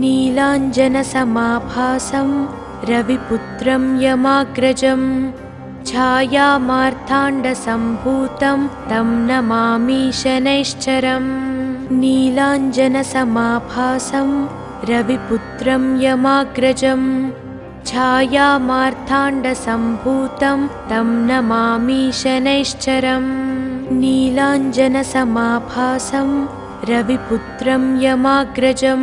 नीलाञ्जनसमाभासं रविपुत्रं यमाग्रजं छायामार्ताण्डसम्भूतं तं नमामि शनैश्चरम्। नीलाञ्जनसमाभासं रविपुत्रं यमाग्रजं छायामार्ताण्डसम्भूतं तं नमामि शनैश्चरम्। नीलाञ्जनसमाभासं रविपुत्रं यमाग्रजं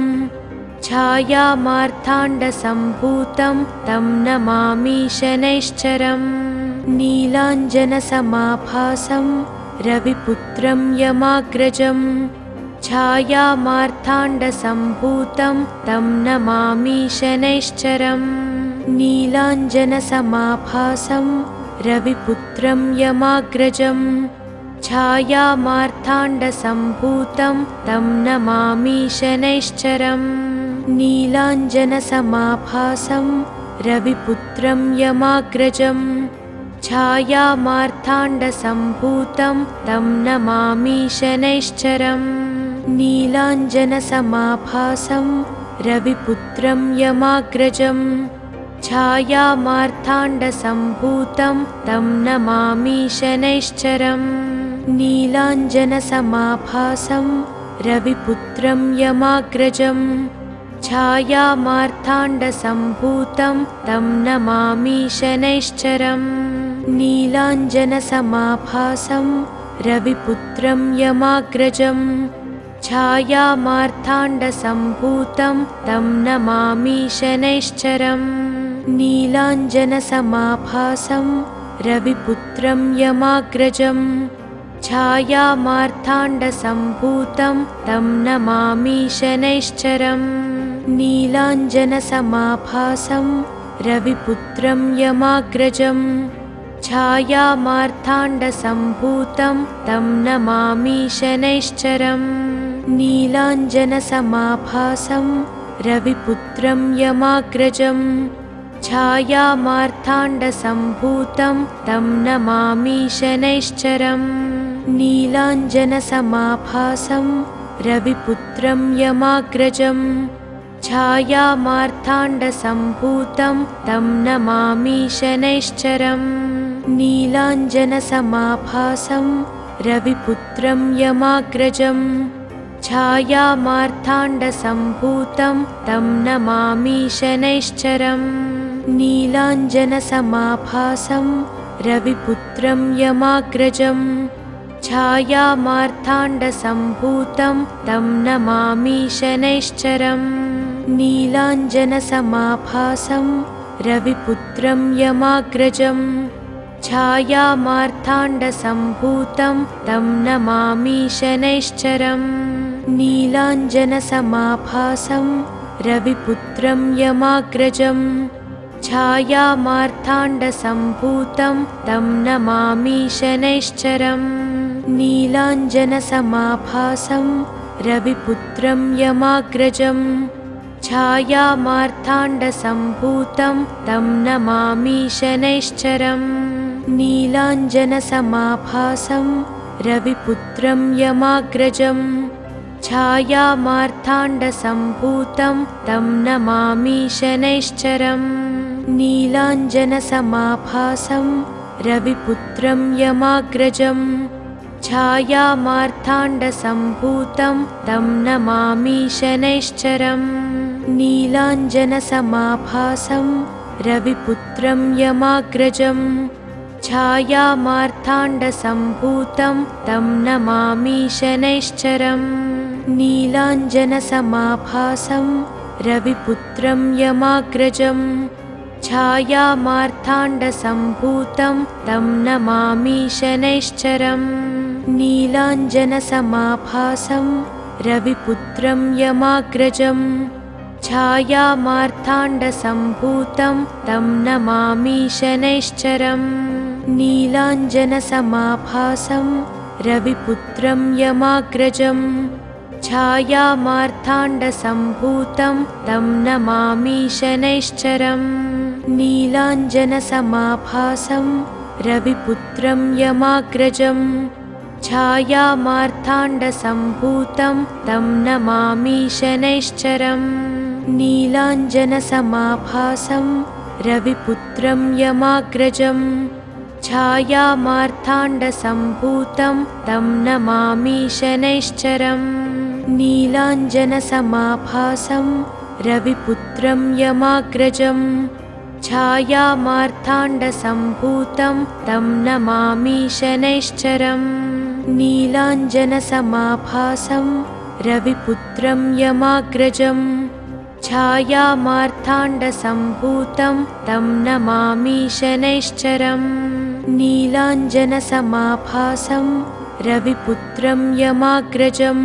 छायामार्ताण्डसम्भूतं तं नमामि शनैश्चरम्। नीलाञ्जनसमाभासं रविपुत्रं यमाग्रजं छायामार्ताण्डसम्भूतं तं नमामि शनैश्चरम्। नीलाञ्जनसमाभासं रविपुत्रं यमाग्रजं छायामार्ताण्डसम्भूतं तं नमामि शनैश्चरम्। नीलाञ्जनसमाभासं रविपुत्रं यमाग्रजं छायामार्ताण्डसम्भूतं तं नमामि शनैश्चरम्। नीलाञ्जनसमाभासं रविपुत्रं यमाग्रजं छायामार्ताण्डसम्भूतं तं नमामि शनैश्चरम्। नीलाञ्जनसमाभासं रविपुत्रं यमाग्रजं छायामार्ताण्डसम्भूतं तं नमामि शनैश्चरम्। नीलाञ्जनसमाभासं रविपुत्रं यमाग्रजं छायामार्ताण्डसम्भूतं तं नमामि शनैश्चरम्। नीलाञ्जनसमाभासं रविपुत्रं यमाग्रजं छायामार्ताण्डसम्भूतं तं नमामि शनैश्चरम्। नीलाञ्जनसमाभासं रविपुत्रं यमाग्रजं छायामार्ताण्डसम्भूतं तं नमामि शनैश्चरम्। नीलाञ्जनसमाभासं रविपुत्रं यमाग्रजं छायामार्ताण्डसम्भूतं तं नमामि शनैश्चरम्। नीलाञ्जनसमाभासं रविपुत्रं यमाग्रजं छायामार्ताण्डसम्भूतं तं नमामि शनैश्चरम्। नीलाञ्जनसमाभासं रविपुत्रं यमाग्रजं छायामार्ताण्डसम्भूतं तं नमामि शनैश्चरम्। नीलाञ्जनसमाभासं रविपुत्रं यमाग्रजं छायामार्ताण्डसम्भूतं तं नमामि शनैश्चरम्। नीलाञ्जनसमाभासं रविपुत्रं यमाग्रजं छायामार्ताण्डसम्भूतं तं नमामि शनैश्चरम्। नीलाञ्जनसमाभासं रविपुत्रं यमाग्रजं छायामार्ताण्डसम्भूतं तं नमामि शनैश्चरम्। नीलाञ्जनसमाभासं रविपुत्रं यमाग्रजं छायामार्ताण्डसम्भूतं तं नमामि शनैश्चरम्। नीलाञ्जनसमाभासं रविपुत्रं यमाग्रजं छायामार्ताण्डसम्भूतं तं नमामि शनैश्चरम्। नीलाञ्जनसमाभासं रविपुत्रं यमाग्रजं छायामार्ताण्डसम्भूतं तं नमामि शनैश्चरम्। नीलाञ्जनसमाभासं रविपुत्रं यमाग्रजं छायामार्ताण्डसम्भूतं तं नमामि शनैश्चरम्। नीलाञ्जनसमाभासं रविपुत्रं यमाग्रजं छायामार्ताण्डसम्भूतं तं नमामि शनैश्चरम्। नीलाञ्जनसमाभासं रविपुत्रं यमाग्रजं छायामार्ताण्डसम्भूतं तं नमामि शनैश्चरम्। नीलाञ्जनसमाभासं रविपुत्रं यमाग्रजं छायामार्ताण्डसम्भूतं तं नमामि शनैश्चरम्। नीलाञ्जनसमाभासं रविपुत्रं यमाग्रजं छायामार्ताण्डसम्भूतं तं नमामि शनैश्चरम्। नीलाञ्जनसमाभासं रविपुत्रं यमाग्रजं छायामार्ताण्डसम्भूतं तं नमामि शनैश्चरम् नीलाञ्जनसमाभासं रविपुत्रं यमाग्रजं छायामार्ताण्डसम्भूतं तं नमामि शनैश्चरम् नीलाञ्जनसमाभासं रविपुत्रं यमाग्रजं छायामार्ताण्डसम्भूतं तं नमामि शनैश्चरम् नीलाञ्जनसमाभासं रविपुत्रं यमाग्रजं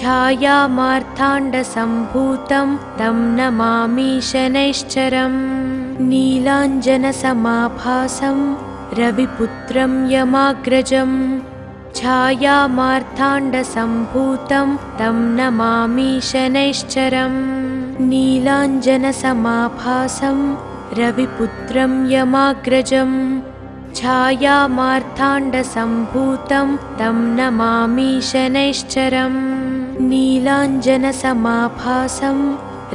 छायामार्ताण्डसम्भूतं तं नमामि शनैश्चरम् नीलाञ्जनसमाभासं रविपुत्रं यमाग्रजं छायामार्ताण्डसम्भूतं तं नमामि शनैश्चरम् नीलाञ्जनसमाभासं रविपुत्रं यमाग्रजं छायामार्ताण्डसम्भूतं तं नमामि शनैश्चरम् नीलाञ्जनसमाभासं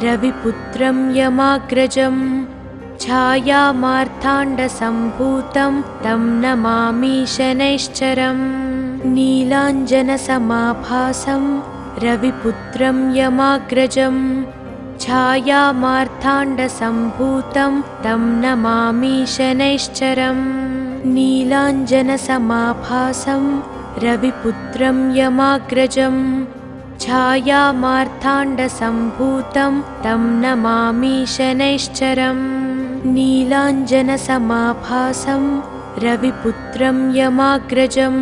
रविपुत्रं यमाग्रजं छायामार्ताण्डसम्भूतं तं नमामि शनैश्चरम् नीलाञ्जनसमाभासं रविपुत्रं यमाग्रजं छायामार्ताण्डसम्भूतं तं नमामि शनैश्चरम् नीलाञ्जनसमाभासं रविपुत्रं यमाग्रजं छायामार्ताण्डसम्भूतं तं नमामि शनैश्चरम् नीलाञ्जनसमाभासं रविपुत्रं यमाग्रजं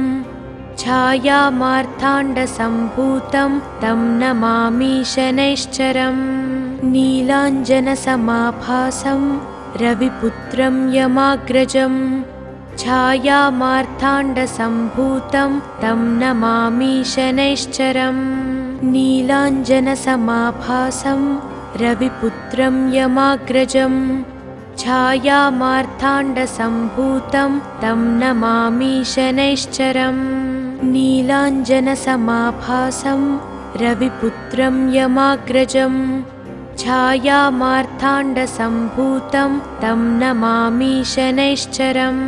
छायामार्ताण्डसम्भूतं तं नमामि शनैश्चरम् नीलाञ्जनसमाभासं रविपुत्रं यमाग्रजं छायामार्ताण्डसम्भूतं तं नमामि शनैश्चरम् नीलाञ्जनसमाभासं रविपुत्रं यमाग्रजं छायामार्ताण्डसम्भूतं तं नमामि शनैश्चरम् नीलाञ्जनसमाभासं रविपुत्रं यमाग्रजं छायामार्ताण्डसम्भूतं तं नमामि शनैश्चरम्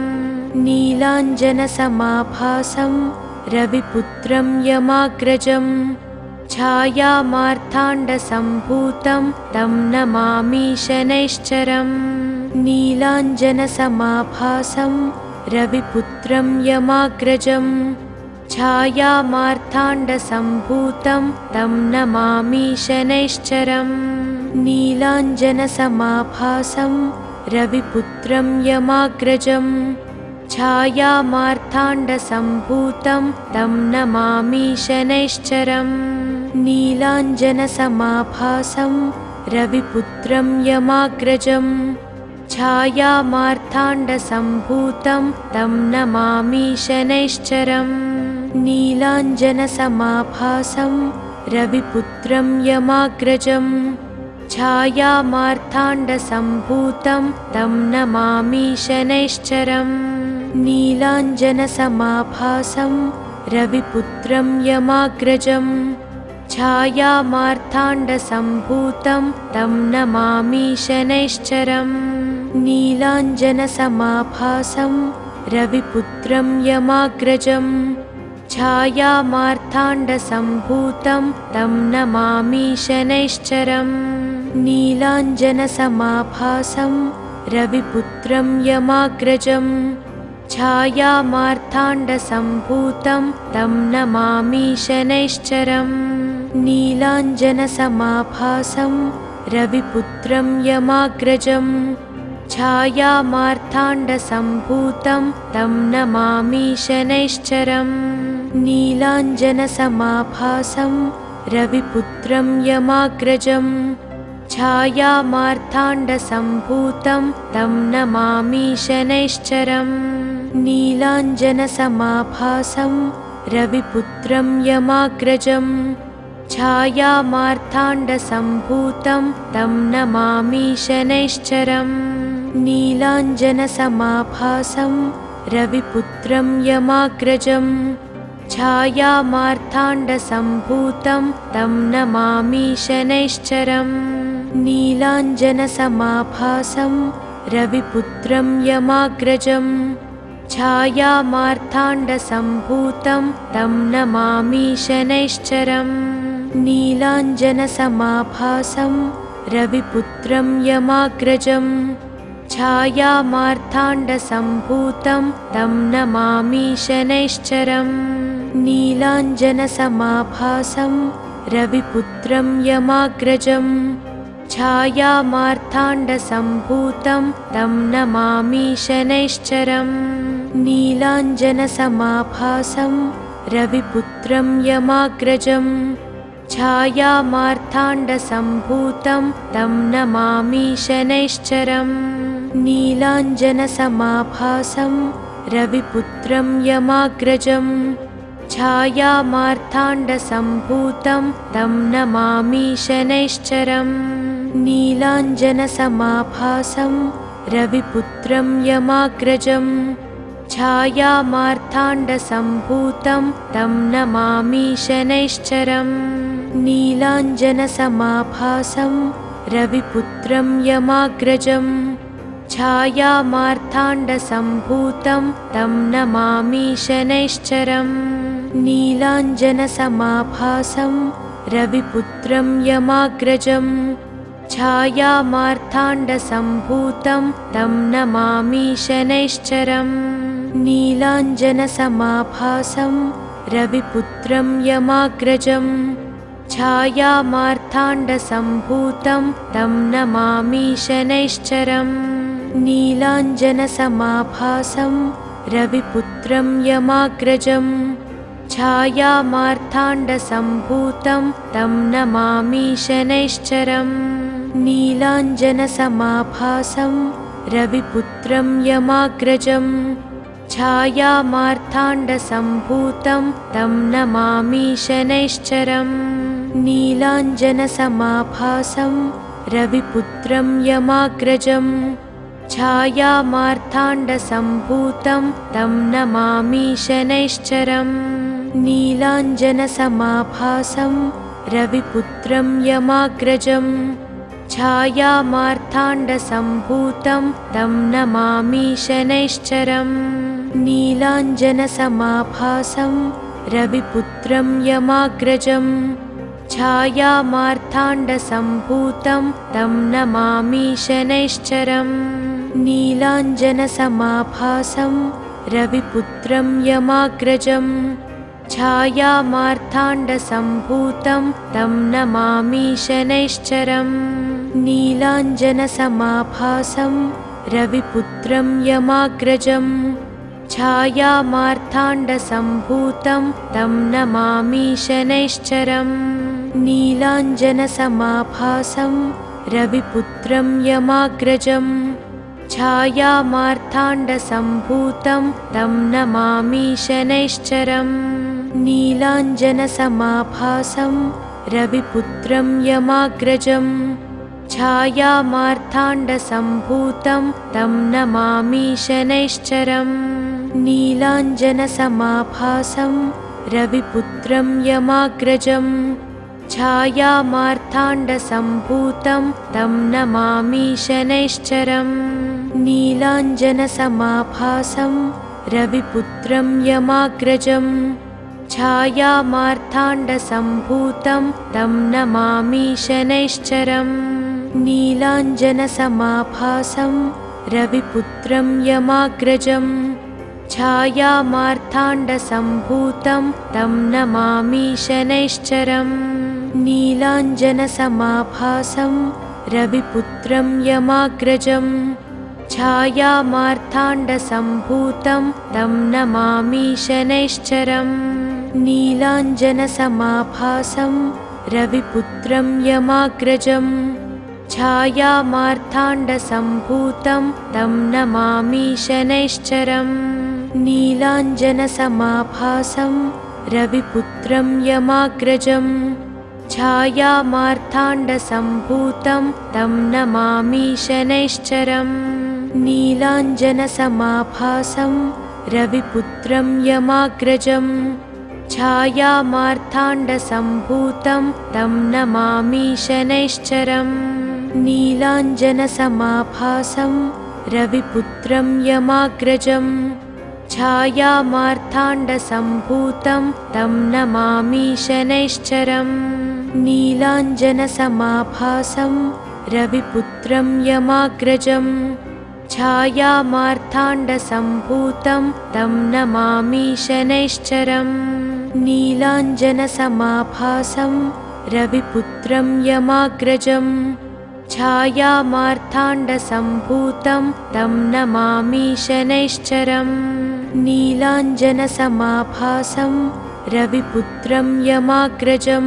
नीलाञ्जनसमाभासं रविपुत्रं यमाग्रजं छायामार्ताण्डसम्भूतं तं नमामि शनैश्चरम् नीलाञ्जनसमाभासं रविपुत्रं यमाग्रजं छायामार्ताण्डसम्भूतं तं नमामि शनैश्चरम् नीलाञ्जनसमाभासं रविपुत्रं यमाग्रजं छायामार्ताण्डसम्भूतं तं नमामि शनैश्चरम् नीलाञ्जनसमाभासं रविपुत्रं यमाग्रजं छायामार्ताण्डसम्भूतं तं नमामि शनैश्चरम् नीलाञ्जनसमाभासं रविपुत्रं यमाग्रजं छायामार्ताण्डसम्भूतं तं नमामि शनैश्चरम् नीलाञ्जनसमाभासं रविपुत्रं यमाग्रजं छायामार्ताण्डसम्भूतं तं नमामि शनैश्चरम् नीलाञ्जनसमाभासं रविपुत्रं यमाग्रजं छायामार्ताण्डसम्भूतं तं नमामि शनैश्चरम् नीलाञ्जनसमाभासं रविपुत्रं यमाग्रजं छायामार्ताण्डसम्भूतं तं नमामि शनैश्चरम् नीलाञ्जनसमाभासं रविपुत्रं यमाग्रजं छायामार्ताण्डसम्भूतं तं नमामि शनैश्चरम् नीलाञ्जनसमाभासं रविपुत्रं यमाग्रजं छायामार्ताण्डसम्भूतं तं नमामि शनैश्चरम् नीलाञ्जनसमाभासं रविपुत्रं यमाग्रजं छायामार्ताण्डसम्भूतं तं नमामि शनैश्चरम् नीलाञ्जनसमाभासं रविपुत्रं यमाग्रजं छायामार्ताण्डसम्भूतं तं नमामि शनैश्चरम् नीलाञ्जनसमाभासं रविपुत्रं यमाग्रजं छायामार्ताण्डसम्भूतं तं नमामि शनैश्चरम् नीलाञ्जनसमाभासं रविपुत्रं यमाग्रजं छायामार्ताण्डसम्भूतं तं नमामि शनैश्चरम् नीलाञ्जनसमाभासं रविपुत्रं यमाग्रजं छायामार्ताण्डसम्भूतं तं नमामि शनैश्चरम् नीलाञ्जनसमाभासं रविपुत्रं यमाग्रजं छायामार्ताण्डसम्भूतं तं नमामि शनैश्चरम् नीलाञ्जनसमाभासं रविपुत्रं यमाग्रजं छायामार्ताण्डसम्भूतं तं नमामि शनैश्चरम् नीलाञ्जनसमाभासं रविपुत्रं यमाग्रजं छायामार्ताण्डसम्भूतं तं नमामि शनैश्चरम् नीलाञ्जनसमाभासं रविपुत्रं यमाग्रजं छायामार्ताण्डसम्भूतं तं नमामि शनैश्चरम् नीलाञ्जनसमाभासं रविपुत्रं यमाग्रजं छायामार्ताण्डसम्भूतं तं नमामि शनैश्चरम् नीलाञ्जनसमाभासं रविपुत्रं यमाग्रजं छायामार्ताण्डसम्भूतं तं नमामि शनैश्चरम् नीलाञ्जनसमाभासं रविपुत्रं यमाग्रजं छायामार्ताण्डसम्भूतं तं नमामि शनैश्चरम् नीलाञ्जनसमाभासं रविपुत्रं यमाग्रजं छायामार्ताण्डसम्भूतं तं नमामि शनैश्चरम् नीलाञ्जनसमाभासं रविपुत्रं यमाग्रजं छायामार्ताण्डसम्भूतं तं नमामि शनैश्चरम् नीलाञ्जनसमाभासं रविपुत्रं यमाग्रजं छायामार्ताण्डसम्भूतं तं नमामि शनैश्चरम् नीलाञ्जनसमाभासं रविपुत्रं यमाग्रजं छायामार्ताण्डसम्भूतं तं नमामि शनैश्चरम् नीलाञ्जनसमाभासं रविपुत्रं यमाग्रजं छायामार्ताण्डसम्भूतं तं नमामि शनैश्चरम् नीलाञ्जनसमाभासं रविपुत्रं यमाग्रजं छायामार्ताण्डसम्भूतं तं नमामि शनैश्चरम् नीलाञ्जनसमाभासं रविपुत्रं यमाग्रजं छायामार्ताण्डसम्भूतं तं नमामि शनैश्चरम् नीलाञ्जनसमाभासं रविपुत्रं यमाग्रजं छायामार्ताण्डसम्भूतं तं नमामि शनैश्चरम् नीलाञ्जनसमाभासं रविपुत्रं यमाग्रजं छायामार्ताण्डसम्भूतं तं नमामि शनैश्चरम् नीलाञ्जनसमाभासं रविपुत्रं यमाग्रजं छायामार्ताण्डसम्भूतं तं नमामि शनैश्चरम् नीलाञ्जनसमाभासं रविपुत्रं यमाग्रजं छायामार्ताण्डसम्भूतं तं नमामि शनैश्चरम् नीलाञ्जनसमाभासं रविपुत्रं यमाग्रजं छायामार्ताण्डसम्भूतं तं नमामि शनैश्चरम् नीलाञ्जनसमाभासं रविपुत्रं यमाग्रजं छायामार्ताण्डसम्भूतं तं नमामि शनैश्चरम् नीलाञ्जनसमाभासं रविपुत्रं यमाग्रजं छायामार्ताण्डसम्भूतं तं नमामि शनैश्चरम् नीलाञ्जनसमाभासं रविपुत्रं यमाग्रजं छायामार्ताण्डसम्भूतं तं नमामि शनैश्चरम् नीलाञ्जनसमाभासं रविपुत्रं यमाग्रजं छायामार्ताण्डसम्भूतं तं नमामि शनैश्चरम् नीलाञ्जनसमाभासं रविपुत्रं यमाग्रजं छायामार्ताण्डसम्भूतं तं नमामि शनैश्चरम् नीलाञ्जनसमाभासं रविपुत्रं यमाग्रजं छायामार्ताण्डसम्भूतं तं नमामि शनैश्चरम् नीलाञ्जनसमाभासं रविपुत्रं यमाग्रजं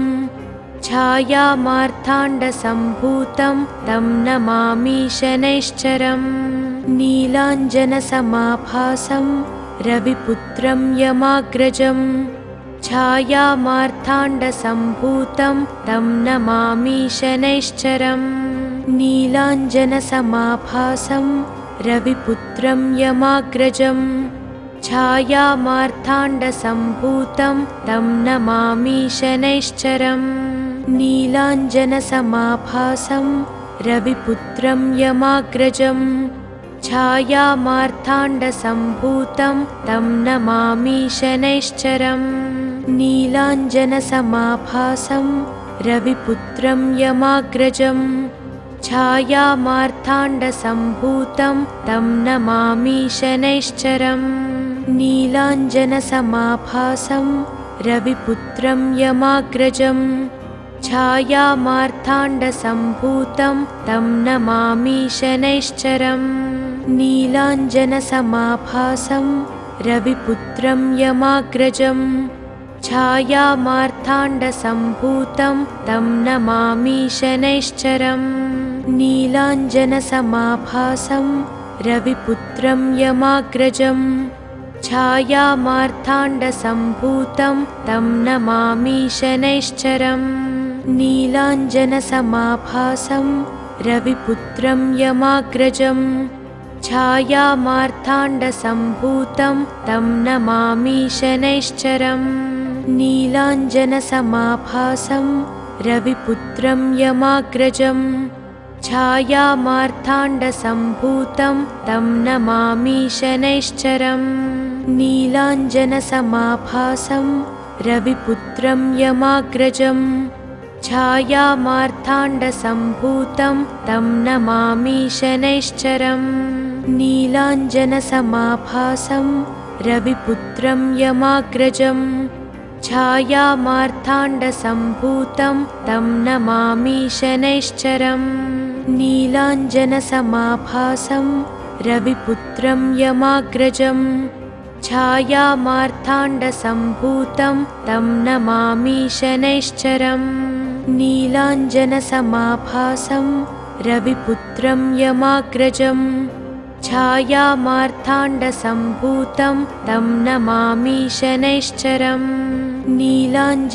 छायामार्ताण्डसम्भूतं तं नमामि शनैश्चरम् नीलाञ्जनसमाभासं रविपुत्रं यमाग्रजं छायामार्ताण्डसम्भूतं तं नमामि शनैश्चरम् नीलाञ्जनसमाभासं रविपुत्रं यमाग्रजं छायामार्ताण्डसम्भूतं तं नमामि शनैश्चरम् नीलाञ्जनसमाभासं रविपुत्रं यमाग्रजं छायामार्ताण्डसम्भूतं तं नमामि शनैश्चरम् नीलाञ्जनसमाभासं रविपुत्रं यमाग्रजं छायामार्ताण्डसम्भूतं तं नमामि शनैश्चरम् नीलाञ्जनसमाभासं रविपुत्रं यमाग्रजं छायामार्ताण्डसम्भूतं तं नमामि शनैश्चरम् नीलाञ्जनसमाभासं रविपुत्रं यमाग्रजं छायामार्ताण्डसम्भूतं तं नमामि शनैश्चरम् नीलाञ्जनसमाभासं रविपुत्रं यमाग्रजं छायामार्ताण्डसम्भूतं तं नमामि शनैश्चरम् नीलाञ्जनसमाभासं रविपुत्रं यमाग्रजं छायामार्ताण्डसम्भूतं तं नमामि शनैश्चरम् नीलाञ्जनसमाभासं रविपुत्रं यमाग्रजं छायामार्ताण्डसम्भूतं तं नमामि शनैश्चरम् नीलाञ्जनसमाभासं रविपुत्रं यमाग्रजं छायामार्ताण्डसम्भूतं तं नमामि शनैश्चरम् नीलाञ्जनसमाभासं रविपुत्रं यमाग्रजं छायामार्ताण्डसम्भूतं तं नमामि शनैश्चरम् नीलाञ्जनसमाभासं रविपुत्रं यमाग्रजं छायामार्ताण्डसम्भूतं तं नमामि शनैश्चरम् नीलाञ्जनसमाभासं रविपुत्रं यमाग्रजं छायामार्ताण्डसम्भूतं तं नमामि शनैश्चरम् नीलाञ्जनसमाभासं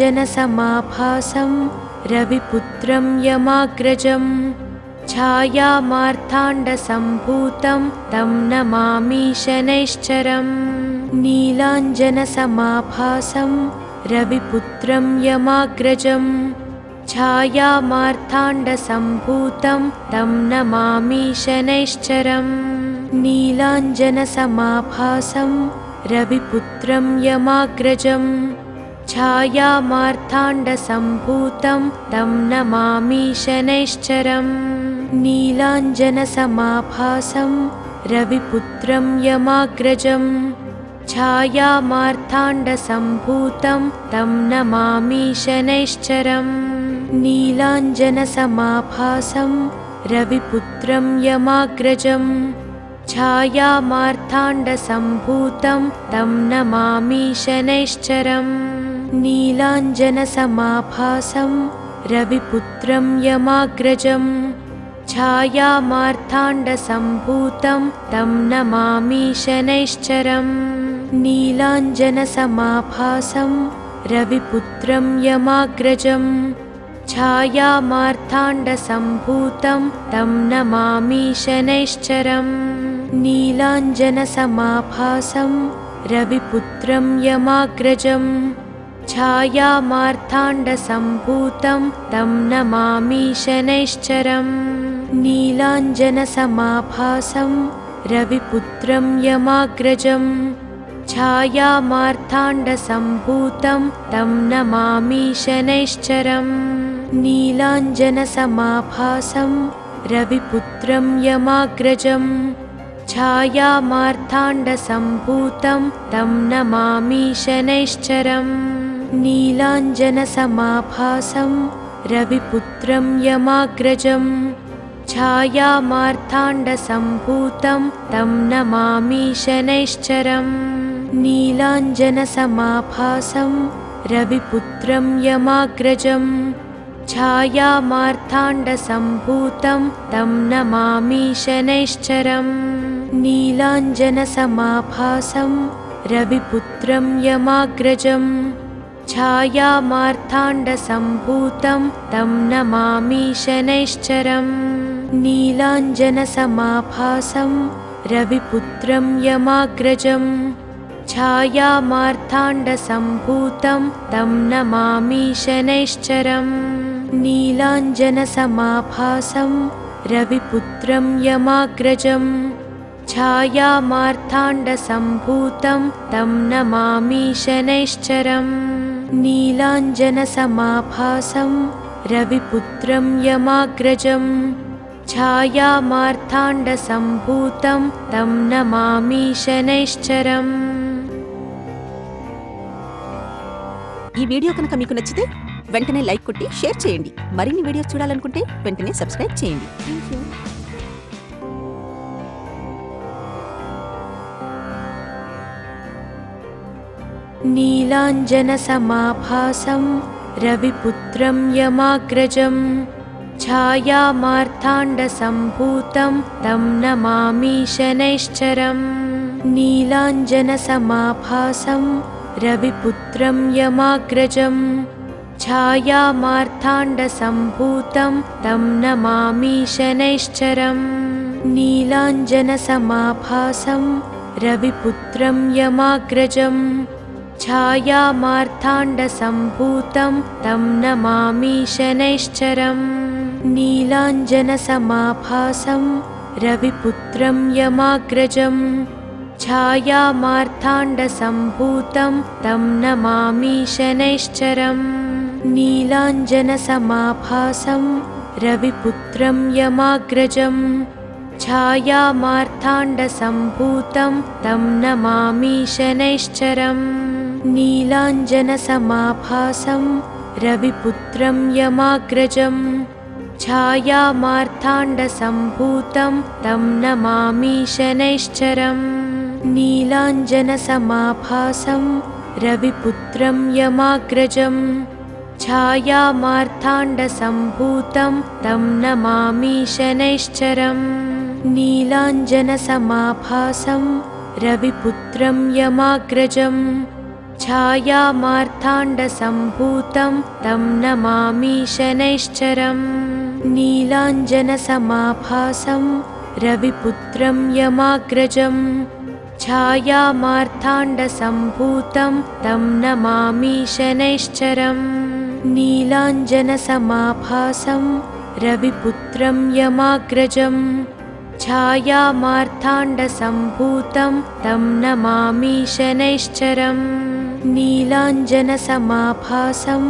रविपुत्रं यमाग्रजं छायामार्ताण्डसम्भूतं तं नमामि शनैश्चरम् नीलाञ्जनसमाभासं रविपुत्रं यमाग्रजं छायामार्ताण्डसम्भूतं तं नमामि शनैश्चरम् नीलाञ्जनसमाभासं रविपुत्रं यमाग्रजं छायामार्ताण्डसम्भूतं तं नमामि शनैश्चरम् नीलाञ्जनसमाभासं रविपुत्रं यमाग्रजं छायामार्ताण्डसम्भूतं तं नमामि शनैश्चरम् नीलाञ्जनसमाभासं रविपुत्रं यमाग्रजं छायामार्ताण्डसम्भूतं तं नमामि शनैश्चरम् नीलाञ्जनसमाभासं रविपुत्रं यमाग्रजं छायामार्ताण्डसम्भूतं तं नमामि शनैश्चरम् नीलाञ्जनसमाभासं रविपुत्रं यमाग्रजं छायामार्ताण्डसम्भूतं तं नमामि शनैश्चरम् नीलाञ्जनसमाभासं रविपुत्रं यमाग्रजं छायामार्ताण्डसम्भूतं तं नमामि शनैश्चरम् नीलाञ्जनसमाभासं रविपुत्रं यमाग्रजं छायामार्ताण्डसम्भूतं तं नमामि शनैश्चरम् नीलाञ्जनसमाभासं रविपुत्रं यमाग्रजं छायामार्ताण्डसम्भूतं तं नमामि शनैश्चरम् नीलाञ्जनसमाभासं रविपुत्रं यमाग्रजं छायामार्ताण्डसम्भूतं तं नमामि शनैश्चरम् नीलाञ्जनसमाभासं रविपुत्रं यमाग्रजं छायामार्ताण्डसम्भूतं तं नमामि शनैश्चरम् नीलाञ्जनसमाभासं रविपुत्रं यमाग्रजं छायामार्ताण्डसम्भूतं तं नमामि शनैश्चरम् नीलाञ्जनसमाभासं रविपुत्रं यमाग्रजं छायामार्ताण्डसम्भूतं तं नमामि शनैश्चरम् नीलाञ्जनसमाभासं रविपुत्रं यमाग्रजं छायामार्ताण्डसम्भूतं तं नमामि शनैश्चरम् नीलाञ्जनसमाभासं रविपुत्रं यमाग्रजं छायामार्ताण्डसम्भूतं तं नमामि शनैश्चरम्। ఈ వీడియో కనుక మీకు నచ్చితే వెంటనే లైక్ కొట్టి షేర్ చేయండి. మరిన్ని వీడియోస్ చూడాలనుకుంటే వెంటనే సబ్స్క్రైబ్ చేయండి. థాంక్యూ. नीलाञ्जनसमाभासं रविपुत्रं यमाग्रजं छायामार्ताण्डसम्भूतं तं नमामि शनैश्चरम् नीलाञ्जनसमाभासं रविपुत्रं यमाग्रजं छायामार्ताण्डसम्भूतं तं नमामि शनैश्चरम् नीलाञ्जनसमाभासं रविपुत्रं यमाग्रजं छायामार्ताण्डसम्भूतं तं नमामि शनैश्चरम् नीलाञ्जनसमाभासं रविपुत्रं यमाग्रजं छायामार्ताण्डसम्भूतं तं नमामि शनैश्चरम् नीलाञ्जनसमाभासं रविपुत्रं यमाग्रजं छायामार्ताण्डसम्भूतं तं नमामि शनैश्चरम् नीलाञ्जनसमाभासं रविपुत्रं यमाग्रजं छायामार्ताण्डसम्भूतं तं नमामि शनैश्चरम् नीलाञ्जनसमाभासं रविपुत्रं यमाग्रजं छायामार्ताण्डसम्भूतं तं नमामि शनैश्चरम् नीलाञ्जनसमाभासं रविपुत्रं यमाग्रजं छायामार्ताण्डसम्भूतं तं नमामि शनैश्चरम् नीलाञ्जनसमाभासं रविपुत्रं यमाग्रजं छायामार्ताण्डसम्भूतं तं नमामि शनैश्चरम् नीलाञ्जनसमाभासं रविपुत्रं यमाग्रजं छायामार्ताण्डसम्भूतं तं नमामि शनैश्चरम् नीलाञ्जनसमाभासं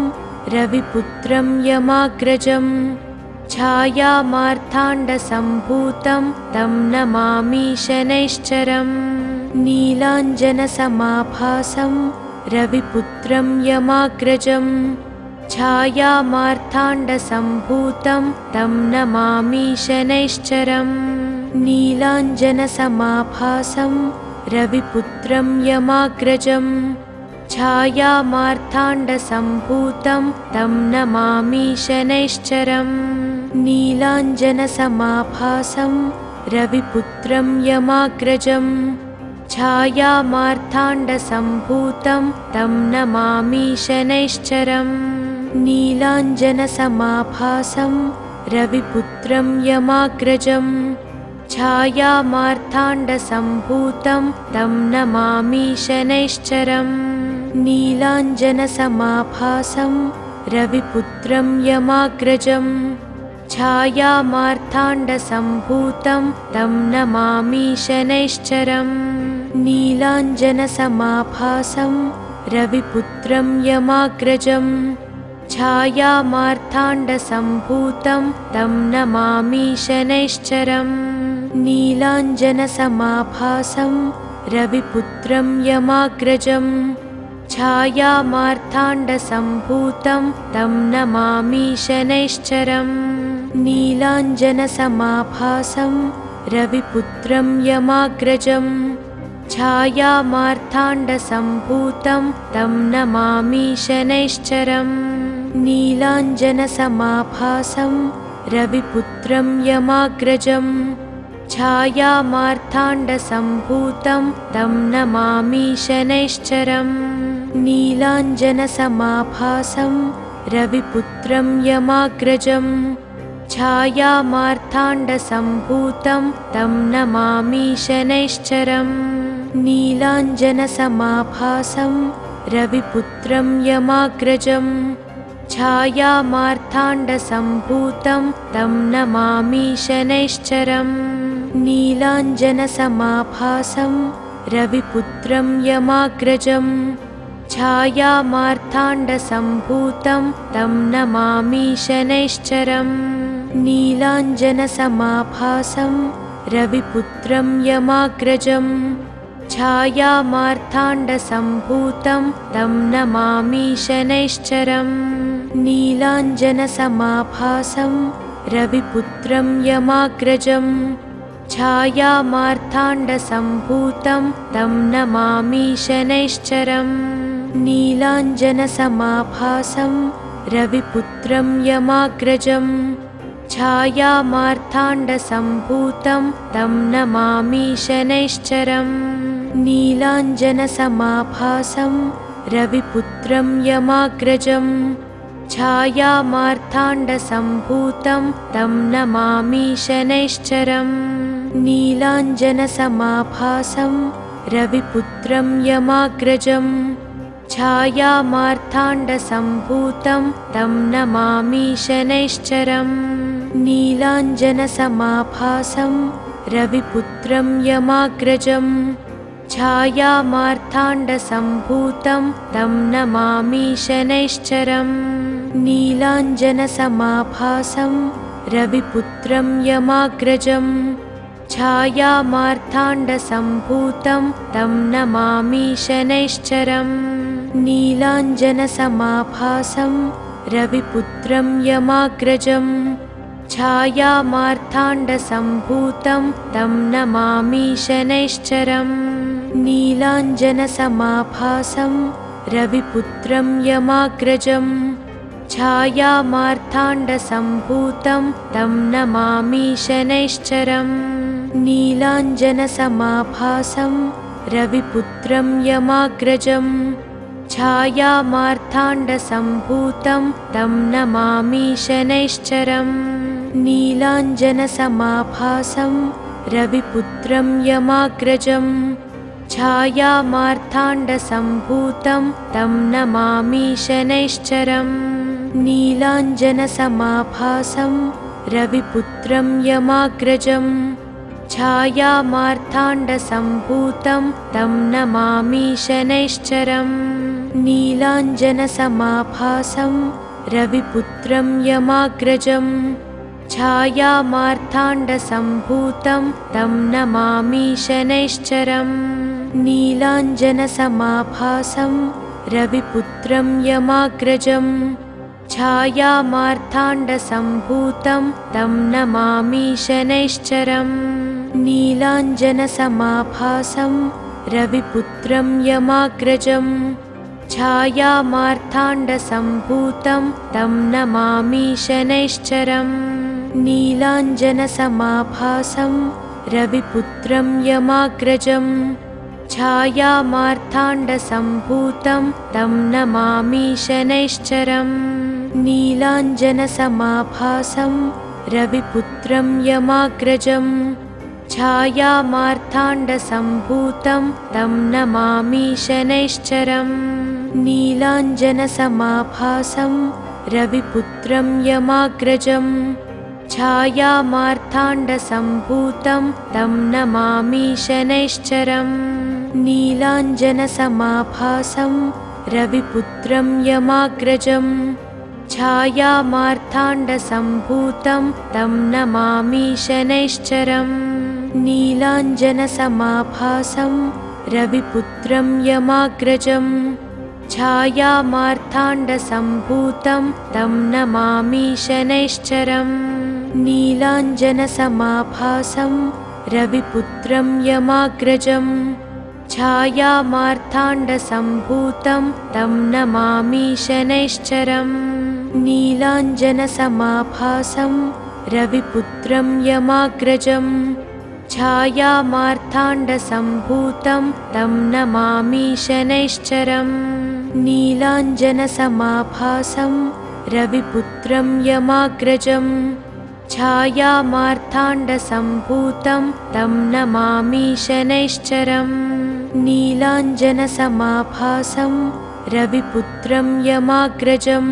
रविपुत्रं यमाग्रजं छायामार्ताण्डसम्भूतं तं नमामि शनैश्चरम् नीलाञ्जनसमाभासं रविपुत्रं यमाग्रजं छायामार्ताण्डसम्भूतं तं नमामि शनैश्चरम् नीलाञ्जनसमाभासं रविपुत्रं यमाग्रजं छायामार्ताण्डसम्भूतं तं नमामि शनैश्चरम् नीलाञ्जनसमाभासं रविपुत्रं यमाग्रजं छायामार्ताण्डसम्भूतं तं नमामि शनैश्चरम् नीलाञ्जनसमाभासं रविपुत्रं यमाग्रजं छायामार्ताण्डसम्भूतं तं नमामि शनैश्चरम् नीलाञ्जनसमाभासं रविपुत्रं यमाग्रजं छायामार्ताण्डसम्भूतं तं नमामि शनैश्चरम् नीलाञ्जनसमाभासं रविपुत्रं यमाग्रजम् छायामार्ताण्डसम्भूतं तं नमामि शनैश्चरम् नीलाञ्जनसमाभासं रविपुत्रं यमाग्रजम् छायामार्ताण्डसम्भूतं तं नमामि शनैश्चरम् नीलाञ्जनसमाभासं रविपुत्रं यमाग्रजम् छायामार्ताण्डसम्भूतं तं नमामि शनैश्चरम् नीलाञ्जनसमाभासं रविपुत्रं यमाग्रजम् छायामार्ताण्डसम्भूतं तं नमामि शनैश्चरम् नीलाञ्जनसमाभासं रविपुत्रं यमाग्रजम् छायामार्ताण्डसम्भूतं तं नमामि शनैश्चरम् नीलाञ्जनसमाभासं रविपुत्रं यमाग्रजम् छायामार्ताण्डसम्भूतं तं नमामि शनैश्चरम् नीलाञ्जनसमाभासं रविपुत्रं यमाग्रजम् छायामार्ताण्डसम्भूतं तं नमामि शनैश्चरम् नीलाञ्जनसमाभासं रविपुत्रं यमाग्रजम् छायामार्ताण्डसम्भूतं तं नमामि शनैश्चरम् नीलाञ्जनसमाभासं रविपुत्रं यमाग्रजम् छायामार्ताण्डसम्भूतं तं नमामि शनैश्चरम् नीलाञ्जनसमाभासं रविपुत्रं यमाग्रजम् छायामार्ताण्डसम्भूतं तं नमामि शनैश्चरम् नीलाञ्जनसमाभासं रविपुत्रं यमाग्रजम् छायामार्ताण्डसम्भूतं तं नमामि शनैश्चरम् नीलाञ्जनसमाभासं रविपुत्रं यमाग्रजम् छायामार्ताण्डसम्भूतं तं नमामि शनैश्चरम् नीलाञ्जनसमाभासं रविपुत्रं यमाग्रजम् छायामार्ताण्डसम्भूतं तं नमामि शनैश्चरम् नीलाञ्जनसमाभासं रविपुत्रं यमाग्रजम् छायामार्ताण्डसम्भूतं तं नमामि शनैश्चरम् नीलाञ्जनसमाभासं रविपुत्रं यमाग्रजम् छायामार्ताण्डसम्भूतं तं नमामि शनैश्चरम् नीलाञ्जनसमाभासं रविपुत्रं यमाग्रजम् छायामार्ताण्डसम्भूतं तं नमामि शनैश्चरम् नीलाञ्जनसमाभासं रविपुत्रं यमाग्रजम् छायामार्ताण्डसम्भूतं तं नमामि शनैश्चरम् नीलाञ्जनसमाभासं रविपुत्रं यमाग्रजम् छायामार्ताण्डसम्भूतं तं नमामि शनैश्चरम् नीलाञ्जनसमाभासं रविपुत्रं यमाग्रजम् छायामार्ताण्डसम्भूतं तं नमामि शनैश्चरम् नीलाञ्जनसमाभासं रविपुत्रं यमाग्रजम् छायामार्ताण्डसम्भूतं तं नमामि शनैश्चरम् नीलाञ्जनसमाभासं रविपुत्रं यमाग्रजम् छायामार्ताण्डसम्भूतं तं नमामि शनैश्चरम् नीलाञ्जनसमाभासं रविपुत्रं यमाग्रजम् छायामार्ताण्डसम्भूतं तं नमामि शनैश्चरम् नीलाञ्जनसमाभासं रविपुत्रं यमाग्रजम् छायामार्ताण्डसम्भूतं तं नमामि शनैश्चरम् नीलाञ्जनसमाभासं रविपुत्रं यमाग्रजम् छायामार्ताण्डसम्भूतं तं नमामि शनैश्चरम् नीलाञ्जनसमाभासं रविपुत्रं यमाग्रजम् छायामार्ताण्डसम्भूतं तं नमामि शनैश्चरम् नीलाञ्जनसमाभासं रविपुत्रं यमाग्रजम् छायामार्ताण्डसम्भूतं तं नमामि शनैश्चरम् नीलाञ्जनसमाभासं रविपुत्रं यमाग्रजम् छायामार्ताण्डसम्भूतं तं नमामि शनैश्चरम् नीलाञ्जनसमाभासं रविपुत्रं यमाग्रजम् छायामार्ताण्डसम्भूतं तं नमामि शनैश्चरम् नीलाञ्जनसमाभासं रविपुत्रं यमाग्रजम् छायामार्ताण्डसम्भूतं तं नमामि शनैश्चरम् नीलाञ्जनसमाभासं रविपुत्रं यमाग्रजम् छायामार्ताण्डसम्भूतं तं नमामि शनैश्चरम् नीलाञ्जनसमाभासं रविपुत्रं यमाग्रजम्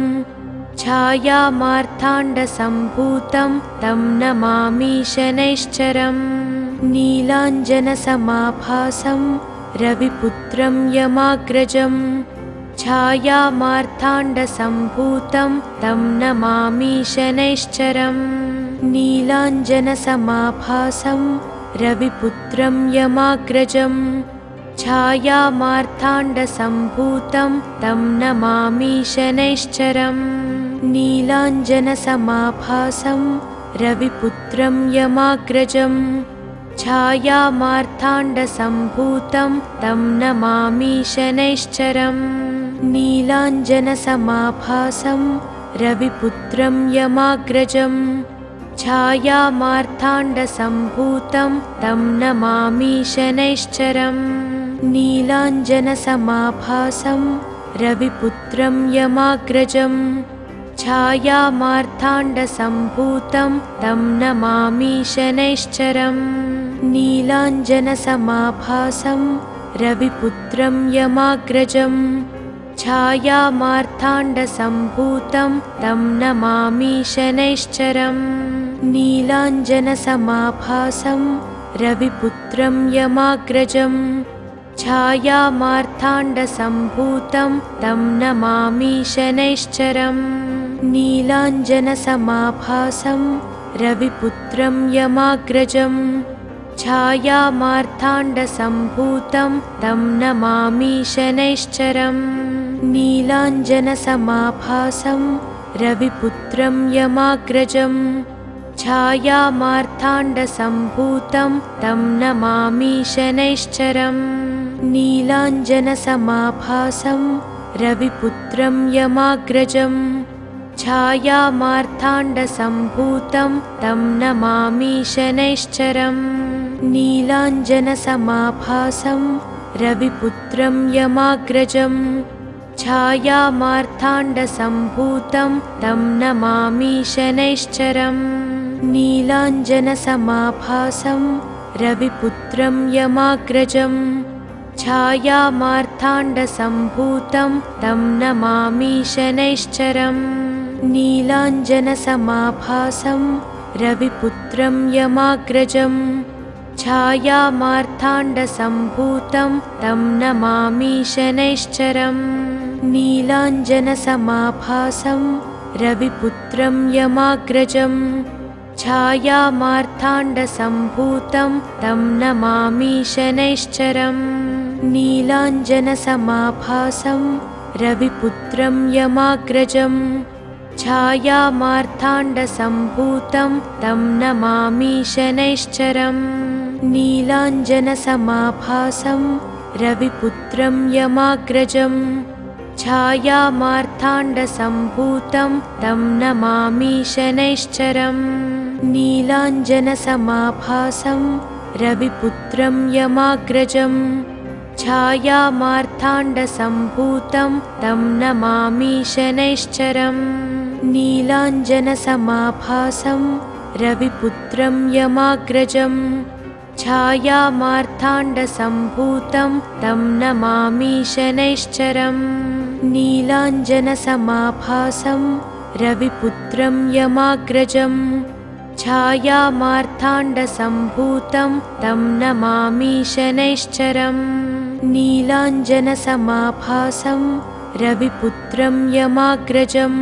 छायामार्ताण्डसम्भूतं तं नमामि शनैश्चरम् नीलाञ्जनसमाभासं रविपुत्रं यमाग्रजम् छायामार्ताण्डसम्भूतं तं नमामि शनैश्चरम् नीलाञ्जनसमाभासं रविपुत्रं यमाग्रजम् छायामार्ताण्डसम्भूतं तं नमामि शनैश्चरम् नीलाञ्जनसमाभासं रविपुत्रं यमाग्रजम् छायामार्ताण्डसम्भूतं तं नमामि शनैश्चरम् नीलाञ्जनसमाभासं रविपुत्रं यमाग्रजम् छायामार्ताण्डसम्भूतं तं नमामि शनैश्चरम् नीलाञ्जनसमाभासं रविपुत्रं यमाग्रजम् छायामार्ताण्डसम्भूतं तं नमामि शनैश्चरम् नीलाञ्जनसमाभासं रविपुत्रं यमाग्रजम् छायामार्ताण्डसम्भूतं तं नमामि शनैश्चरम् नीलाञ्जनसमाभासं रविपुत्रं यमाग्रजम् छायामार्ताण्डसम्भूतं तं नमामि शनैश्चरम् नीलाञ्जनसमाभासं रविपुत्रं यमाग्रजम् छायामार्ताण्डसम्भूतं तं नमामि शनैश्चरम् नीलाञ्जनसमाभासं रविपुत्रं यमाग्रजम् छायामार्ताण्डसम्भूतं तं नमामि शनैश्चरम् नीलाञ्जनसमाभासं रविपुत्रं यमाग्रजम् छायामार्ताण्डसम्भूतं तं नमामि शनैश्चरम् नीलाञ्जनसमाभासं रविपुत्रं यमाग्रजम् छायामार्ताण्डसम्भूतं तं नमामि शनैश्चरम् नीलाञ्जनसमाभासं रविपुत्रं यमाग्रजम् छायामार्ताण्डसम्भूतं तं नमामि शनैश्चरम् नीलाञ्जनसमाभासं रविपुत्रं यमाग्रजम् छायामार्ताण्डसम्भूतं तं नमामि शनैश्चरम् नीलाञ्जनसमाभासं रविपुत्रं यमाग्रजम् छायामार्ताण्डसम्भूतं तं नमामि शनैश्चरम् नीलाञ्जनसमाभासं रविपुत्रं यमाग्रजम् छायामार्ताण्डसम्भूतं तं नमामि शनैश्चरम् नीलाञ्जनसमाभासं रविपुत्रं यमाग्रजम् छायामार्ताण्डसम्भूतं तं नमामि शनैश्चरम् नीलाञ्जनसमाभासं रविपुत्रं यमाग्रजम् छायामार्ताण्डसम्भूतं तं नमामि शनैश्चरम् नीलाञ्जनसमाभासं रविपुत्रं यमाग्रजम् छायामार्ताण्डसम्भूतं तं नमामि शनैश्चरम् नीलाञ्जनसमाभासं रविपुत्रं यमाग्रजम् छायामार्ताण्डसम्भूतं तं नमामि शनैश्चरम् नीलाञ्जनसमाभासं रविपुत्रं यमाग्रजम्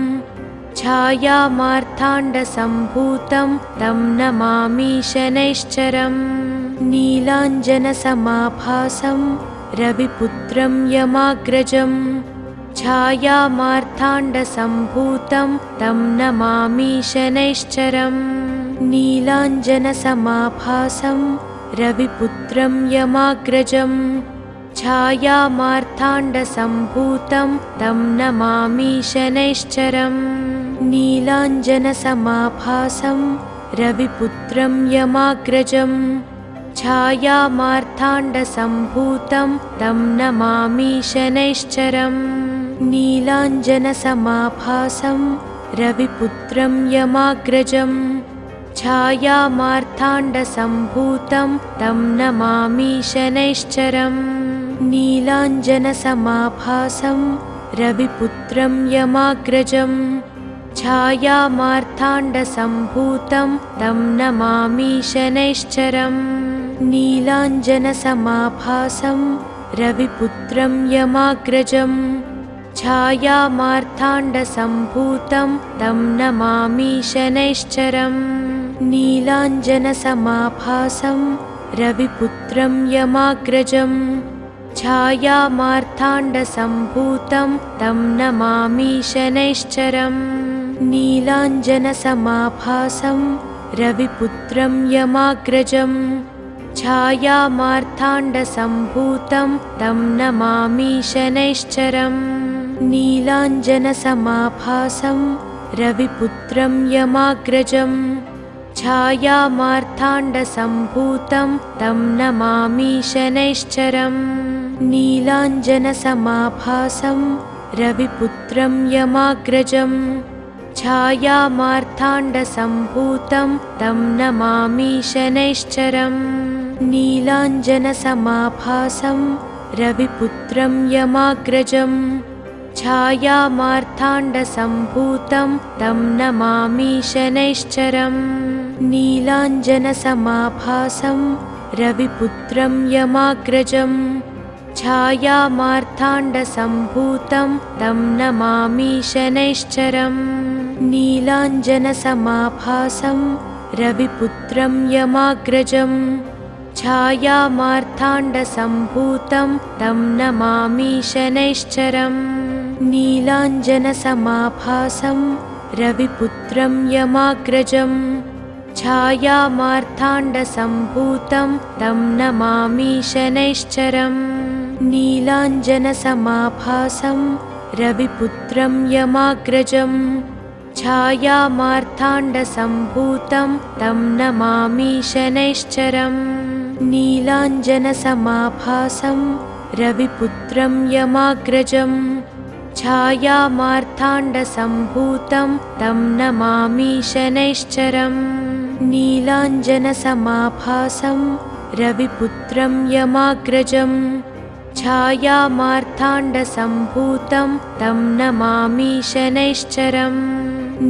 छायामार्ताण्डसम्भूतं तं नमामि शनैश्चरम् नीलाञ्जनसमाभासं रविपुत्रं यमाग्रजम् छायामार्ताण्डसम्भूतं तं नमामि शनैश्चरम् नीलाञ्जनसमाभासं रविपुत्रं यमाग्रजम् छायामार्ताण्डसम्भूतं तं नमामि शनैश्चरम् नीलाञ्जनसमाभासं रविपुत्रं यमाग्रजम् छायामार्ताण्डसम्भूतं तं नमामि शनैश्चरम् नीलाञ्जनसमाभासं रविपुत्रं यमाग्रजम् छायामार्ताण्डसम्भूतं तं नमामि शनैश्चरम् नीलाञ्जनसमाभासं रविपुत्रं यमाग्रजम् छायामार्ताण्डसम्भूतं तं नमामि शनैश्चरम् नीलाञ्जनसमाभासं रविपुत्रं यमाग्रजम् छायामार्ताण्डसम्भूतं तं नमामि शनैश्चरम् नीलाञ्जनसमाभासं रविपुत्रं यमाग्रजम् छायामार्ताण्डसम्भूतं तं नमामि शनैश्चरम् नीलाञ्जनसमाभासं रविपुत्रं यमाग्रजम् छायामार्ताण्डसम्भूतं तं नमामि शनैश्चरम् नीलाञ्जनसमाभासं रविपुत्रं यमाग्रजम् छायामार्ताण्डसम्भूतं तं नमामि शनैश्चरम् नीलाञ्जनसमाभासं रविपुत्रं यमाग्रजम् छायामार्ताण्डसम्भूतं तं नमामि शनैश्चरम् नीलाञ्जनसमाभासं रविपुत्रं यमाग्रजम् छायामार्ताण्डसम्भूतं तं नमामि शनैश्चरम् नीलाञ्जनसमाभासं रविपुत्रं यमाग्रजम् छायामार्ताण्डसम्भूतं तं नमामि शनैश्चरम् नीलाञ्जनसमाभासं रविपुत्रं यमाग्रजम् छायामार्ताण्डसम्भूतं तं नमामि शनैश्चरम् नीलाञ्जनसमाभासं रविपुत्रं यमाग्रजम् छायामार्ताण्डसम्भूतं तं नमामि शनैश्चरम् नीलाञ्जनसमाभासं रविपुत्रं यमाग्रजम् छायामार्ताण्डसम्भूतं तं नमामि शनैश्चरम् नीलाञ्जनसमाभासं रविपुत्रं यमाग्रजम् छायामार्ताण्डसम्भूतं तं नमामि शनैश्चरम् नीलाञ्जनसमाभासं रविपुत्रं यमाग्रजम् छायामार्ताण्डसम्भूतं तं नमामि शनैश्चरम्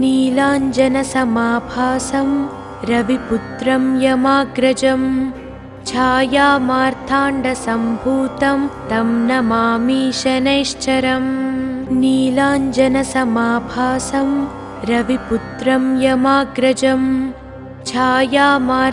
नीलाञ्जनसमाभासं रविपुत्रं यमाग्रजम् छायामार्ताण्डसम्भूतं तं नमामि शनैश्चरम् नीलाञ्जनसमाभासं रविपुत्रं यमाग्रजम् छायामार्ताण्डसम्भूतं